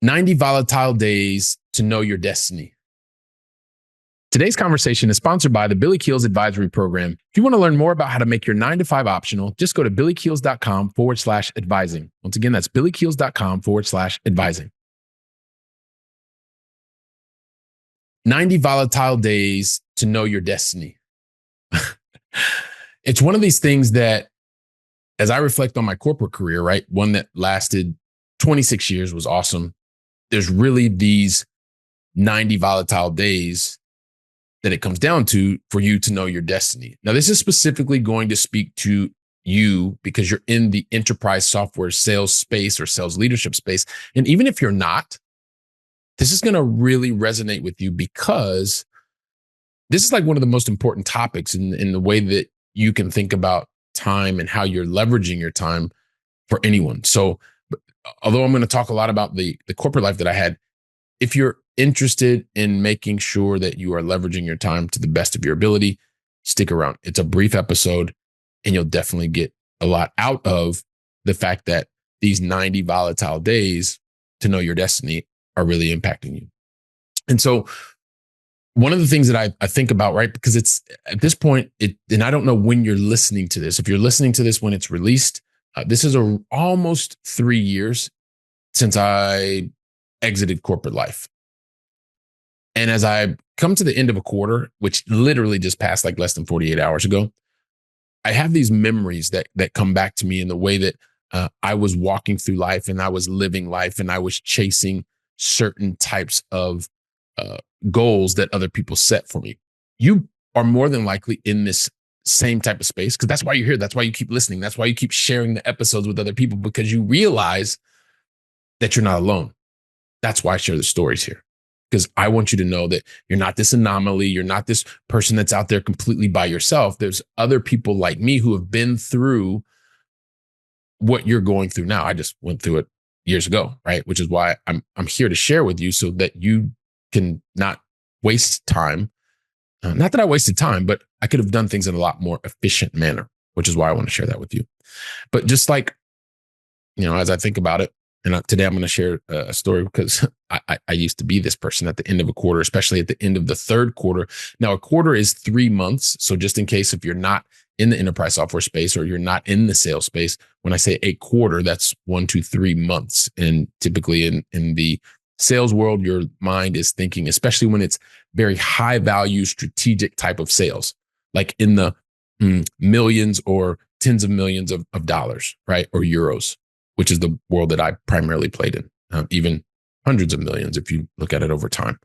90 volatile days to know your destiny. Today's conversation is sponsored by the Billy Keels Advisory Program. If you want to learn more about how to make your 9 to 5 optional, just go to billykeels.com/advising. Once again, that's billykeels.com/advising. 90 volatile days to know your destiny. It's one of these things that, as I reflect on my corporate career, right? One that lasted 26 years was awesome. There's really these 90 volatile days that it comes down to for you to know your destiny. Now, this is specifically going to speak to you because you're in the enterprise software sales space or sales leadership space. And even if you're not, this is going to really resonate with you because this is like one of the most important topics in the way that you can think about time and how you're leveraging your time for anyone. So, although I'm going to talk a lot about the corporate life that I had, if you're interested in making sure that you are leveraging your time to the best of your ability, stick around. It's a brief episode and you'll definitely get a lot out of the fact that these 90 volatile days to know your destiny are really impacting you. And so one of the things that I think about, right, because it's at this point, and I don't know when you're listening to this. If you're listening to this when it's released, this is almost 3 years since I exited corporate life. And as I come to the end of a quarter, which literally just passed like less than 48 hours ago, I have these memories that come back to me in the way that I was walking through life and I was living life and I was chasing certain types of goals that other people set for me. You are more than likely in this same type of space because that's why you're here. That's why you keep listening. That's why you keep sharing the episodes with other people, because you realize that you're not alone. That's why I share the stories here, because I want you to know that you're not this anomaly. You're not this person that's out there completely by yourself. There's other people like me who have been through what you're going through now. I just went through it years ago, right? Which is why I'm here to share with you so that you can not waste time. Not that I wasted time, but I could have done things in a lot more efficient manner, which is why I want to share that with you. But just like, as I think about it, and today I'm going to share a story because I used to be this person at the end of a quarter, especially at the end of the third quarter. Now, a quarter is 3 months. So just in case if you're not in the enterprise software space or you're not in the sales space, when I say a quarter, that's 1 to 3 months. And typically in the sales world, your mind is thinking, especially when it's very high value, strategic type of sales, like in the millions or tens of millions of dollars, right? Or euros, which is the world that I primarily played in, even hundreds of millions if you look at it over time.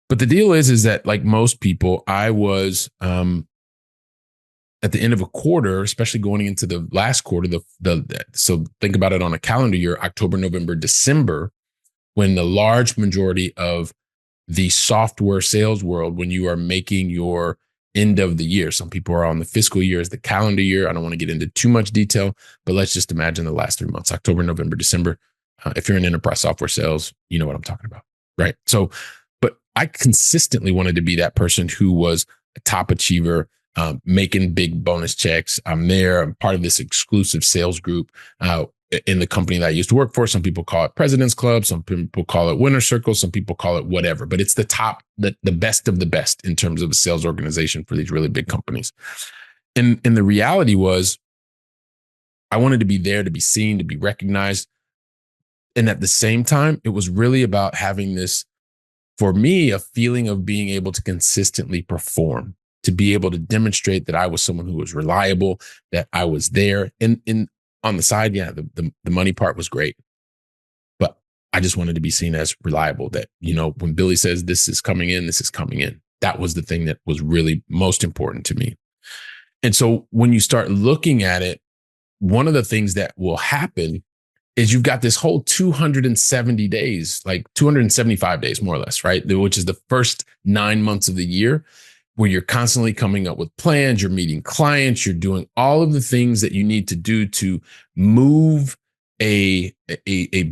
But the deal is that like most people, I was at the end of a quarter, especially going into the last quarter, so think about it on a calendar year, October, November, December, when the large majority of the software sales world, when you are making your end of the year. Some people are on the fiscal year as the calendar year. I don't want to get into too much detail, but let's just imagine the last 3 months, October, November, December. If you're in enterprise software sales, you know what I'm talking about, right? So, but I consistently wanted to be that person who was a top achiever, making big bonus checks. I'm there. I'm part of this exclusive sales group in the company that I used to work for. Some people call it President's Club. Some people call it Winner Circle. Some people call it whatever, but it's the top, the best of the best in terms of a sales organization for these really big companies. And the reality was I wanted to be there, to be seen, to be recognized. And at the same time, it was really about having this, for me, a feeling of being able to consistently perform, to be able to demonstrate that I was someone who was reliable, that I was there. And on the side, yeah, the money part was great, but I just wanted to be seen as reliable, that, when Billy says this is coming in, this is coming in. That was the thing that was really most important to me. And so when you start looking at it, one of the things that will happen is you've got this whole 270 days, like 275 days, more or less, right? Which is the first 9 months of the year, where you're constantly coming up with plans, you're meeting clients, you're doing all of the things that you need to do to move a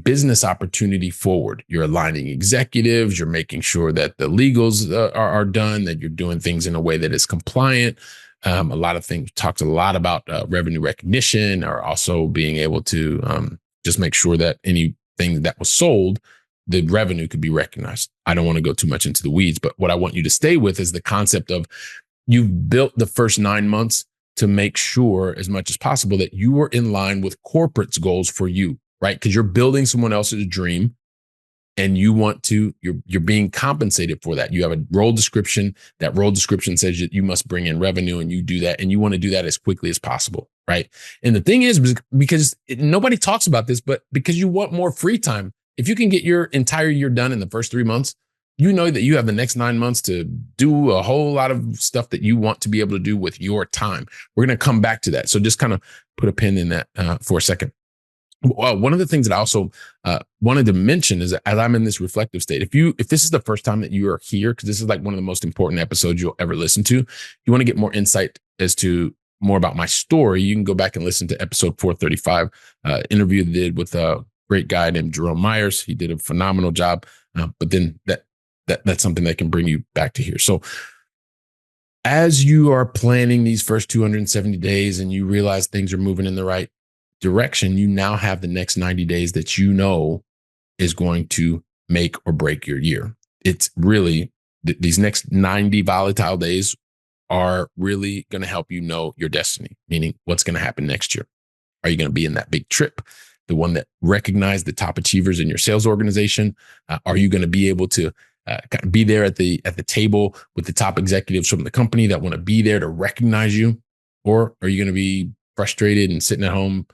business opportunity forward. You're aligning executives, you're making sure that the legals are done, that you're doing things in a way that is compliant. A lot of things talked a lot about revenue recognition, or also being able to just make sure that anything that was sold the revenue could be recognized. I don't want to go too much into the weeds, but what I want you to stay with is the concept of you've built the first 9 months to make sure as much as possible that you are in line with corporate's goals for you, right? Because you're building someone else's dream and you want to, you're being compensated for that. You have a role description. That role description says that you must bring in revenue, and you do that, and you want to do that as quickly as possible, right? And the thing is, because nobody talks about this, but because you want more free time, if you can get your entire year done in the first 3 months, you know that you have the next 9 months to do a whole lot of stuff that you want to be able to do with your time. We're going to come back to that. So just kind of put a pin in that for a second. Well, one of the things that I also wanted to mention is that as I'm in this reflective state, if this is the first time that you are here, because this is like one of the most important episodes you'll ever listen to, you want to get more insight as to more about my story, you can go back and listen to episode 435, interview that I did with a great guy named Jerome Myers. He did a phenomenal job, but then that's something that can bring you back to here. So as you are planning these first 270 days and you realize things are moving in the right direction, you now have the next 90 days that you know is going to make or break your year. It's really these next 90 volatile days are really going to help you know your destiny, meaning what's going to happen next year. Are you going to be in that big trip, the one that recognized the top achievers in your sales organization? Are you going to be able to kind of be there at the table with the top executives from the company that want to be there to recognize you? Or are you going to be frustrated and sitting at home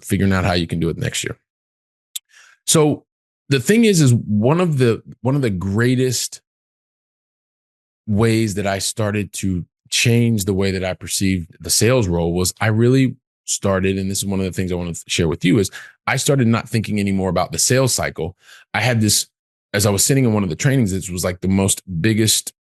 figuring out how you can do it next year? So the thing is one of the greatest ways that I started to change the way that I perceived the sales role was I really started, and this is one of the things I want to share with you, is I started not thinking anymore about the sales cycle. I had this, as I was sitting in one of the trainings, this was like the most biggest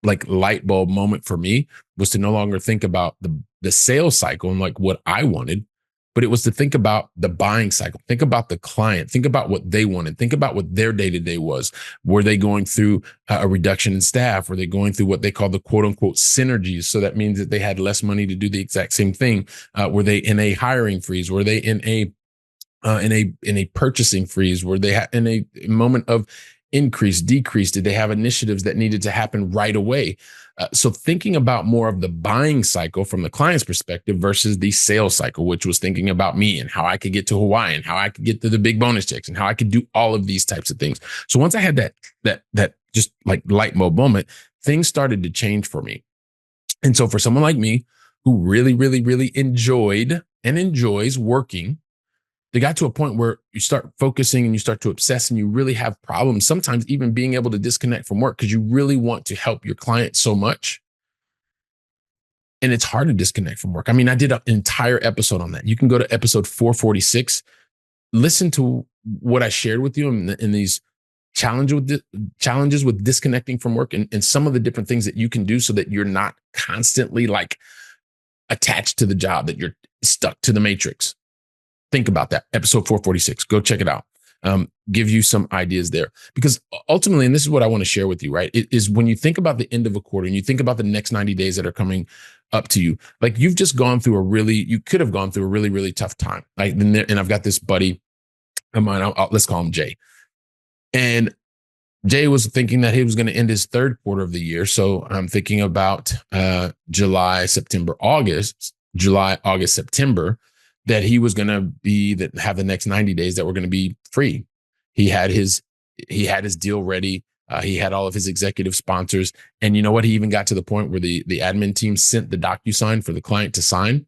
like light bulb moment for me, was to no longer think about the sales cycle and like what I wanted, but it was to think about the buying cycle, think about the client, think about what they wanted, think about what their day-to-day was. Were they going through a reduction in staff? Were they going through what they call the quote unquote synergies? So that means that they had less money to do the exact same thing. Were they in a hiring freeze? Were they in a purchasing freeze? Were they in a moment of increase, decrease? Did they have initiatives that needed to happen right away? So thinking about more of the buying cycle from the client's perspective versus the sales cycle, which was thinking about me and how I could get to Hawaii and how I could get to the big bonus checks and how I could do all of these types of things. So once I had that just like light bulb moment, things started to change for me. And so for someone like me who really, really, really enjoyed and enjoys working, they got to a point where you start focusing and you start to obsess and you really have problems, sometimes even being able to disconnect from work because you really want to help your client so much. And it's hard to disconnect from work. I mean, I did an entire episode on that. You can go to episode 446, listen to what I shared with you in these challenges with disconnecting from work and some of the different things that you can do so that you're not constantly like attached to the job, that you're stuck to the matrix. Think about that. Episode 446. Go check it out. Give you some ideas there. Because ultimately, and this is what I want to share with you, right? It is when you think about the end of a quarter and you think about the next 90 days that are coming up to you, like you could have gone through a really, really tough time. Like, and I've got this buddy of mine, let's call him Jay. And Jay was thinking that he was going to end his third quarter of the year. So I'm thinking about July, August, September, that he was going to have the next 90 days that were going to be free. He had his deal ready. He had all of his executive sponsors. And you know what? He even got to the point where the admin team sent the DocuSign for the client to sign.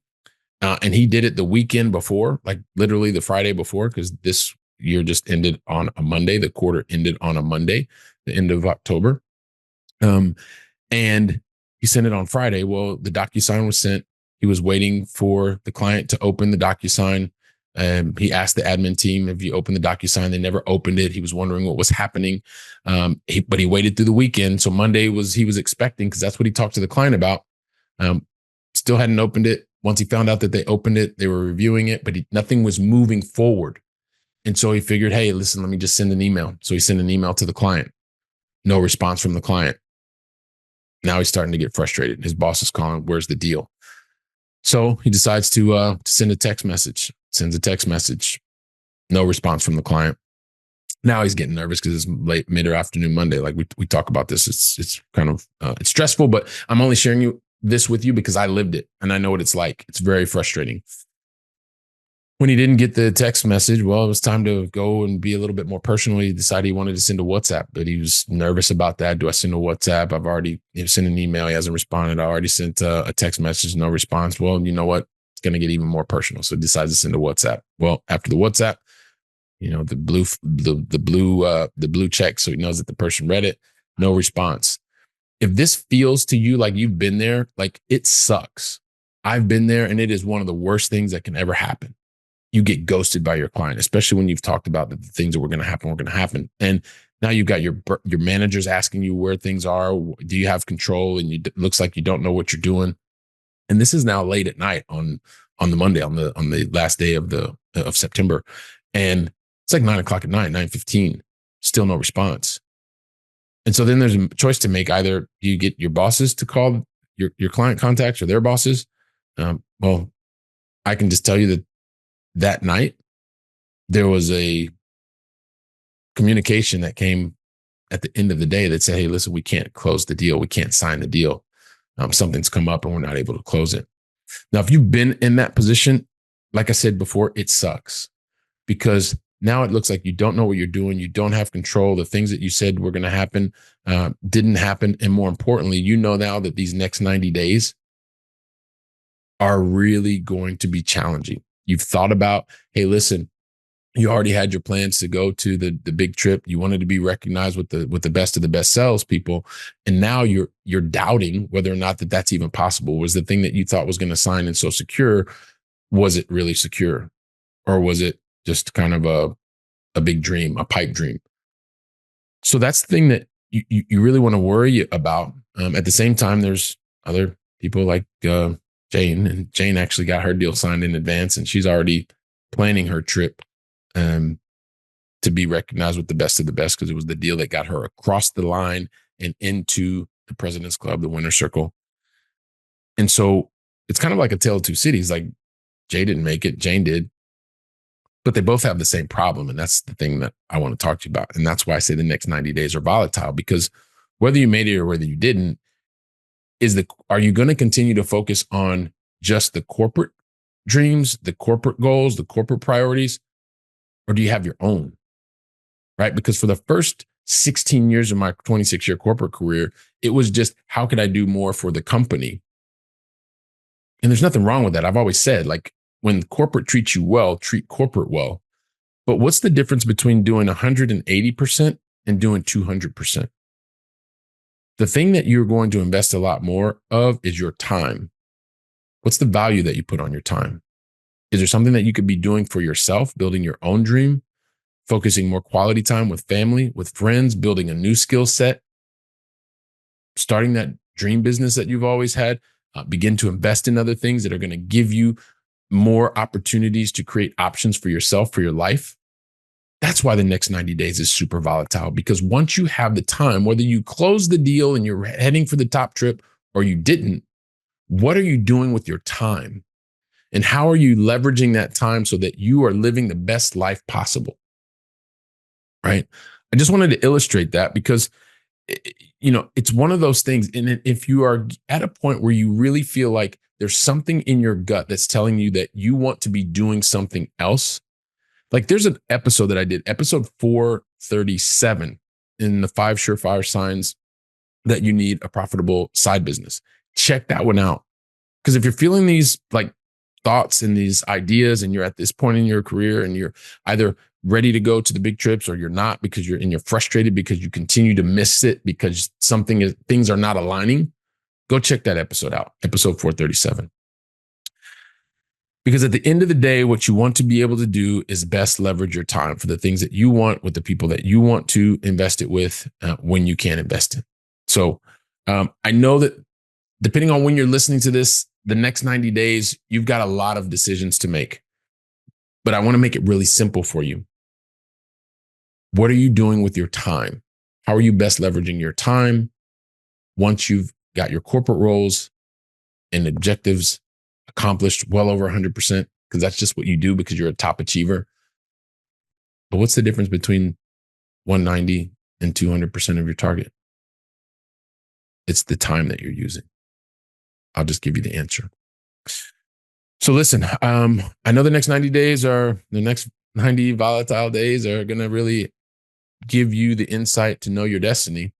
And he did it the weekend before, like literally the Friday before, because this year just ended on a Monday. The quarter ended on a Monday, the end of October. And he sent it on Friday. Well, the DocuSign was sent. He was waiting for the client to open the DocuSign. He asked the admin team, if you open the DocuSign, they never opened it. He was wondering what was happening. But he waited through the weekend. So Monday he was expecting, because that's what he talked to the client about. Still hadn't opened it. Once he found out that they opened it, they were reviewing it, but nothing was moving forward. And so he figured, hey, listen, let me just send an email. So he sent an email to the client. No response from the client. Now he's starting to get frustrated. His boss is calling, where's the deal? So he decides to send a text message, sends a text message, no response from the client. Now he's getting nervous because it's late mid or afternoon Monday. Like we talk about this. It's kind of it's stressful, but I'm only sharing this with you because I lived it and I know what it's like. It's very frustrating. When he didn't get the text message, well, it was time to go and be a little bit more personal. He decided he wanted to send a WhatsApp, but he was nervous about that. Do I send a WhatsApp? I've already sent an email. He hasn't responded. I already sent a text message, no response. Well, you know what? It's going to get even more personal. So he decides to send a WhatsApp. Well, after the WhatsApp, the blue check, so he knows that the person read it. No response. If this feels to you like you've been there, like it sucks. I've been there, and it is one of the worst things that can ever happen. You get ghosted by your client, especially when you've talked about that the things that were going to happen. And now you've got your managers asking you where things are. Do you have control? And it looks like you don't know what you're doing. And this is now late at night on the Monday, on the last day of September. And it's like 9:00 at night, 9:15, still no response. And so then there's a choice to make. Either you get your bosses to call your client contacts or their bosses. Well, I can just tell you that night, there was a communication that came at the end of the day that said, hey, listen, we can't close the deal. We can't sign the deal. Something's come up and we're not able to close it. Now, if you've been in that position, like I said before, it sucks because now it looks like you don't know what you're doing. You don't have control. The things that you said were going to happen didn't happen. And more importantly, you know now that these next 90 days are really going to be challenging. You've thought about, hey, listen, you already had your plans to go to the big trip. You wanted to be recognized with the best of the best salespeople. And now you're doubting whether or not that's even possible. Was the thing that you thought was going to sign and so secure, was it really secure? Or was it just kind of a big dream, a pipe dream? So that's the thing that you really want to worry about. At the same time, there's other people like Jane, and Jane actually got her deal signed in advance, and she's already planning her trip to be recognized with the best of the best because it was the deal that got her across the line and into the President's Club, the winner's circle. And so it's kind of like a tale of two cities. Like Jay didn't make it, Jane did, but they both have the same problem. And that's the thing that I want to talk to you about. And that's why I say the next 90 days are volatile, because whether you made it or whether you didn't, are you going to continue to focus on just the corporate dreams, the corporate goals, the corporate priorities, or do you have your own? Right? Because for the first 16 years of my 26-year corporate career, it was just, how could I do more for the company? And there's nothing wrong with that. I've always said, like, when corporate treats you well, treat corporate well. But what's the difference between doing 180% and doing 200%? The thing that you're going to invest a lot more of is your time. What's the value that you put on your time? Is there something that you could be doing for yourself, building your own dream, focusing more quality time with family, with friends, building a new skill set, starting that dream business that you've always had, begin to invest in other things that are going to give you more opportunities to create options for yourself, for your life? That's why the next 90 days is super volatile, because once you have the time, whether you close the deal and you're heading for the top trip or you didn't, what are you doing with your time? And how are you leveraging that time so that you are living the best life possible? Right? I just wanted to illustrate that because, it's one of those things. And if you are at a point where you really feel like there's something in your gut that's telling you that you want to be doing something else, like there's an episode that I did, episode 437, in the 5 surefire signs that you need a profitable side business. Check that one out. Because if you're feeling these like thoughts and these ideas, and you're at this point in your career and you're either ready to go to the big trips or you're not, because you're frustrated because you continue to miss it because things are not aligning, go check that episode out, episode 437. Because at the end of the day, what you want to be able to do is best leverage your time for the things that you want with the people that you want to invest it with when you can invest it. So I know that depending on when you're listening to this, the next 90 days, you've got a lot of decisions to make. But I want to make it really simple for you. What are you doing with your time? How are you best leveraging your time once you've got your corporate roles and objectives accomplished well over 100%, because that's just what you do because you're a top achiever? But what's the difference between 190 and 200% of your target? It's the time that you're using. I'll just give you the answer. So listen, I know the next 90 volatile days are going to really give you the insight to know your destiny.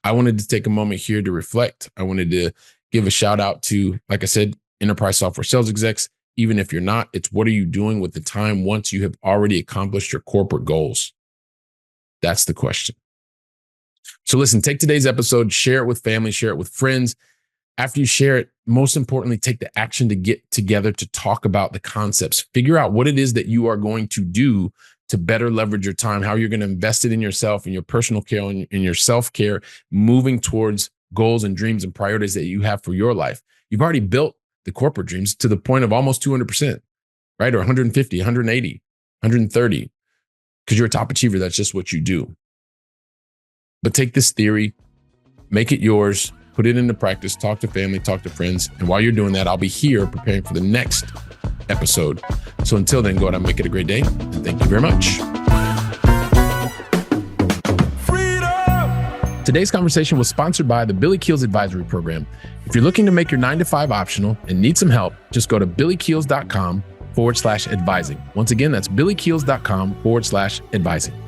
I wanted to take a moment here to reflect. I wanted to give a shout out to, like I said, enterprise software sales execs. Even if you're not, it's what are you doing with the time once you have already accomplished your corporate goals? That's the question. So listen, take today's episode, share it with family, share it with friends. After you share it, most importantly, take the action to get together to talk about the concepts. Figure out what it is that you are going to do to better leverage your time, how you're going to invest it in yourself, in your personal care, in your self-care, moving towards goals and dreams and priorities that you have for your life. You've already built the corporate dreams to the point of almost 200%, right? Or 150, 180, 130, because you're a top achiever. That's just what you do. But take this theory, make it yours, put it into practice, talk to family, talk to friends. And while you're doing that, I'll be here preparing for the next episode. So until then, go out and make it a great day. And thank you very much. Freedom! Today's conversation was sponsored by the Billy Keels Advisory Program. If you're looking to make your 9-to-5 optional and need some help, just go to billykeels.com/advising. Once again, that's billykeels.com/advising.